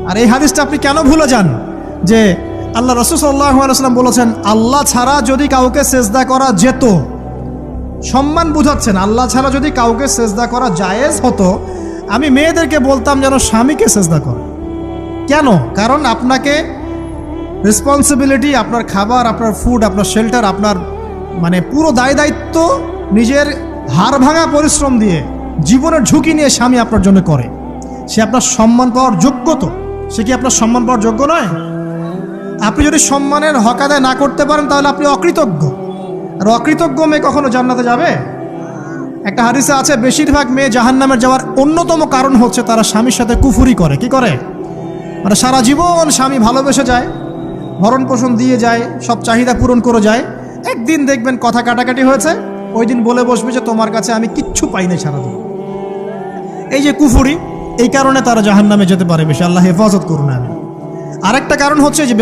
আর এই হাদিসটা আপনি কেন ভুলে যান যে আল্লাহ রাসূল সাল্লাল্লাহু আলাইহি ওয়াসাল্লাম বলেছেন আল্লাহ ছাড়া যদি কাউকে সেজদা করা যেত, সম্মান বুঝাচ্ছেন, আল্লাহ ছাড়া যদি কাউকে সেজদা করা জায়েজ হতো, আমি মেয়েদেরকে বলতাম যেন স্বামীকে সেজদা করে। কেন? কারণ আপনাকে রেসপন্সিবিলিটি, আপনার খাবার, আপনার ফুড, আপনার শেল্টার, আপনার মানে পুরো দায় দায়িত্ব নিজের হাড় ভাঙা পরিশ্রম দিয়ে, জীবনের ঝুঁকি নিয়ে স্বামী আপনার জন্য করে। সে আপনার সম্মান পাওয়ার যোগ্য তো? সে কি আপনার সম্মান পাওয়ার যোগ্য নয়? আপনি যদি সম্মানের হক আদায় না করতে পারেন তাহলে আপনি অকৃতজ্ঞ। আর অকৃতজ্ঞ মেয়ে কখনো জান্নাতে যাবে? একটা হাদিসে আছে বেশিরভাগ মেয়ে জাহান্নামের যাওয়ার অন্যতম কারণ হচ্ছে তারা স্বামীর সাথে কুফুরি করে। কি করে? মানে সারা জীবন স্বামী ভালোবেসে যায়, ভরণ পোষণ দিয়ে যায়, সব চাহিদা পূরণ করে যায়, একদিন দেখবেন কথা কাটাকাটি হয়েছে, ওই দিন বলে বসবে যে তোমার কাছে আমি কিচ্ছু পাই নাই সারাদিন। এই যে কুফুরি, এই কারণে তারা জাহান্নামে যেতে পারে বেশি। আল্লাহ হেফাজত করুন। আরেকটা কারণ হচ্ছে যে